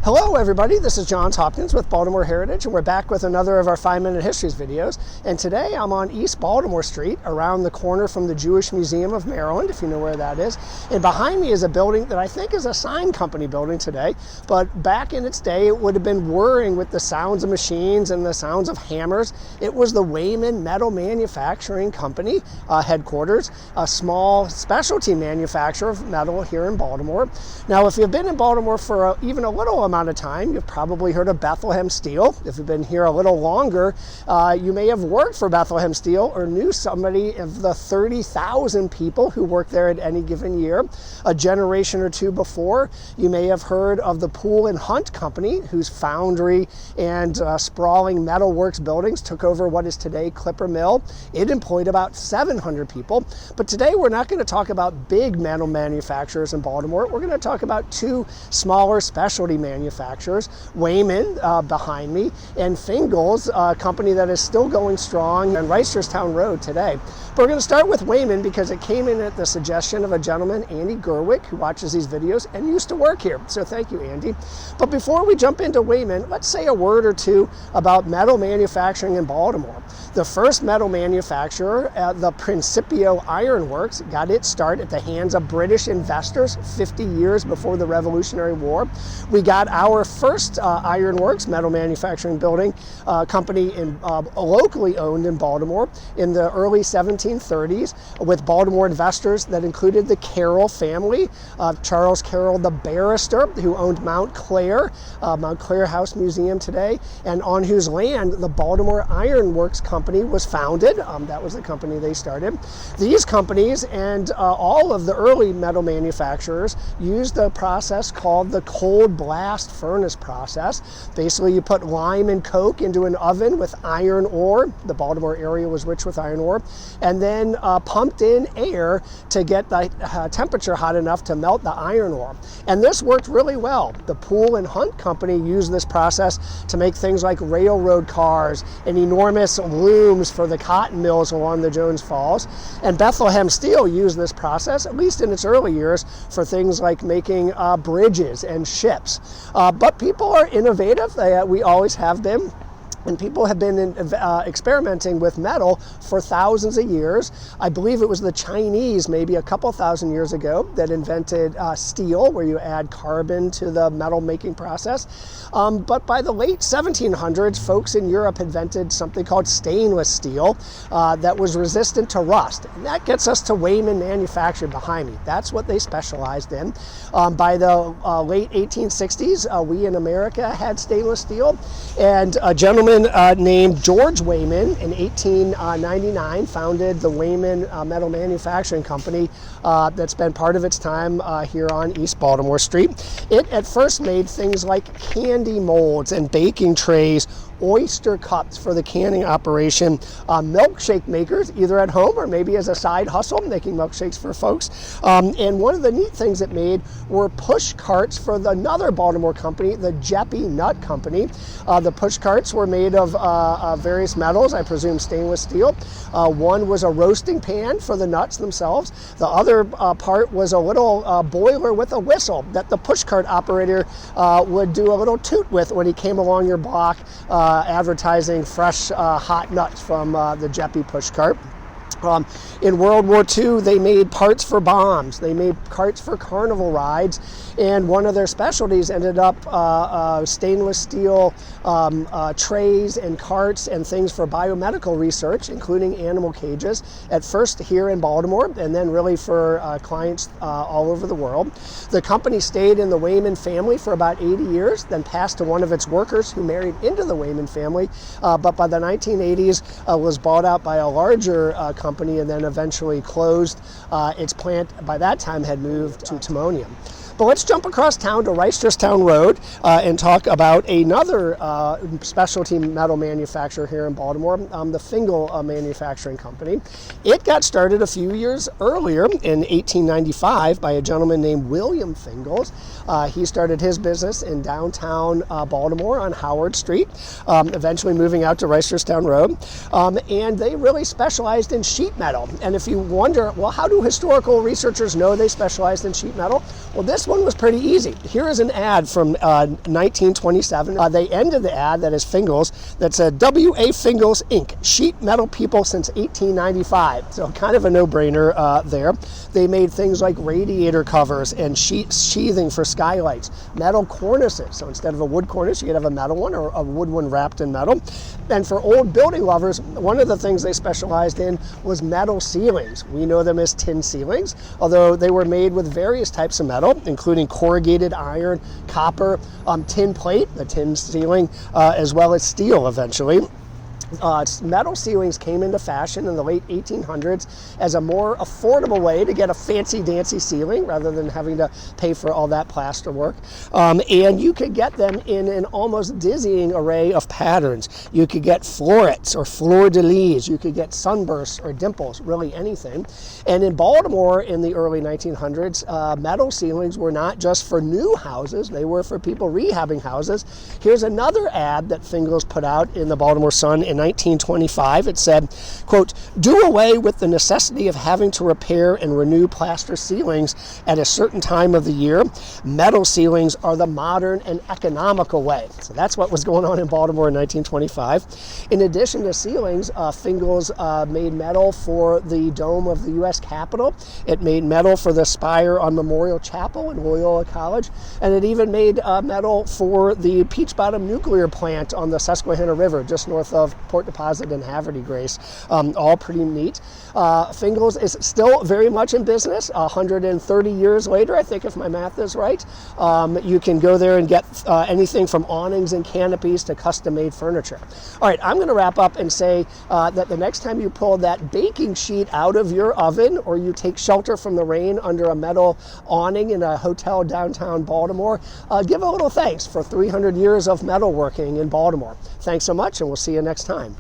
Hello everybody, this is Johns Hopkins with Baltimore Heritage, and we're back with another of our 5-Minute Histories videos. And today I'm on East Baltimore Street, around the corner from the Jewish Museum of Maryland, if you know where that is. And behind me is a building that I think is a sign company building today, but back in its day it would have been whirring with the sounds of machines and the sounds of hammers. It was the Wahmann Metal Manufacturing Company headquarters, a small specialty manufacturer of metal here in Baltimore. Now if you've been in Baltimore for even a little amount of time, you've probably heard of Bethlehem Steel. If you've been here a little longer, you may have worked for Bethlehem Steel or knew somebody of the 30,000 people who work there at any given year. A generation or two before, you may have heard of the Pool and Hunt Company, whose foundry and sprawling metalworks buildings took over what is today Clipper Mill. It employed about 700 people. But today we're not going to talk about big metal manufacturers in Baltimore. We're going to talk about two smaller specialty manufacturers, Wahmann behind me, and Fingles, a company that is still going strong on Reisterstown Road today. But we're going to start with Wahmann because it came in at the suggestion of a gentleman, Andy Gerwick, who watches these videos and used to work here. So thank you, Andy. But before we jump into Wahmann, let's say a word or two about metal manufacturing in Baltimore. The first metal manufacturer, the Principio Iron Works, got its start at the hands of British investors 50 years before the Revolutionary War. We got our first ironworks metal manufacturing building company locally owned in Baltimore in the early 1730s with Baltimore investors that included the Carroll family, Charles Carroll the barrister, who owned Mount Clair House Museum today, and on whose land the Baltimore Iron Works Company was founded. That was the company they started. These companies and all of the early metal manufacturers used a process called the cold blast furnace process. Basically, you put lime and coke into an oven with iron ore. The Baltimore area was rich with iron ore, and then pumped in air to get the temperature hot enough to melt the iron ore. And this worked really well. The Pool and Hunt Company used this process to make things like railroad cars and enormous looms for the cotton mills along the Jones Falls. And Bethlehem Steel used this process, at least in its early years, for things like making bridges and ships. But people are innovative. We always have been. And people have been experimenting with metal for thousands of years. I believe it was the Chinese, maybe a couple thousand years ago, that invented steel, where you add carbon to the metal making process. But by the late 1700s, folks in Europe invented something called stainless steel that was resistant to rust. And that gets us to Wahmann manufacturing behind me. That's what they specialized in. By the late 1860s, we in America had stainless steel, and a gentleman named George Wahmann in 1899 founded the Wahmann Metal Manufacturing Company that's been part of its time here on East Baltimore Street. It at first made things like candy molds and baking trays, oyster cups for the canning operation, milkshake makers, either at home or maybe as a side hustle, making milkshakes for folks. And one of the neat things it made were push carts for another Baltimore company, the Jeppy Nut Company. The push carts were made of various metals, I presume stainless steel. One was a roasting pan for the nuts themselves. The other part was a little boiler with a whistle that the push cart operator would do a little toot with when he came along your block advertising fresh hot nuts from the Jeppy push cart. In World War II, they made parts for bombs. They made carts for carnival rides, and one of their specialties ended up stainless steel trays and carts and things for biomedical research, including animal cages, at first here in Baltimore, and then really for clients all over the world. The company stayed in the Wahmann family for about 80 years, then passed to one of its workers who married into the Wahmann family, but by the 1980s was bought out by a larger company and then eventually closed. Its plant by that time had moved to Timonium. But let's jump across town to Reisterstown Road and talk about another specialty metal manufacturer here in Baltimore, the Fingles Manufacturing Company. It got started a few years earlier in 1895 by a gentleman named William Fingles. He started his business in downtown Baltimore on Howard Street, eventually moving out to Reisterstown Road. And they really specialized in sheet metal. And if you wonder, well, how do historical researchers know they specialized in sheet metal? Well, this this one was pretty easy. Here is an ad from 1927. They ended the ad, that is Fingles, that said, W.A. Fingles, Inc., sheet metal people since 1895. So kind of a no-brainer there. They made things like radiator covers and sheathing for skylights, metal cornices. So instead of a wood cornice, you could have a metal one or a wood one wrapped in metal. And for old building lovers, one of the things they specialized in was metal ceilings. We know them as tin ceilings, although they were made with various types of metal, including corrugated iron, copper, tin plate, the tin ceiling, as well as steel eventually. Metal ceilings came into fashion in the late 1800s as a more affordable way to get a fancy-dancy ceiling rather than having to pay for all that plaster work. And you could get them in an almost dizzying array of patterns. You could get florets or fleur-de-lis. You could get sunbursts or dimples, really anything. And in Baltimore in the early 1900s, metal ceilings were not just for new houses, they were for people rehabbing houses. Here's another ad that Fingles put out in the Baltimore Sun in 1925. It said, quote, "Do away with the necessity of having to repair and renew plaster ceilings at a certain time of the year. Metal ceilings are the modern and economical way." So that's what was going on in Baltimore in 1925. In addition to ceilings, Fingles made metal for the dome of the U.S. Capitol. It made metal for the spire on Memorial Chapel in Loyola College, and it even made metal for the Peach Bottom nuclear plant on the Susquehanna River, just north of Port Deposit and Haverty Grace. All pretty neat. Fingles is still very much in business 130 years later, I think, if my math is right. You can go there and get anything from awnings and canopies to custom-made furniture. All right, I'm going to wrap up and say that the next time you pull that baking sheet out of your oven or you take shelter from the rain under a metal awning in a hotel downtown Baltimore, give a little thanks for 300 years of metalworking in Baltimore. Thanks so much, and we'll see you next time.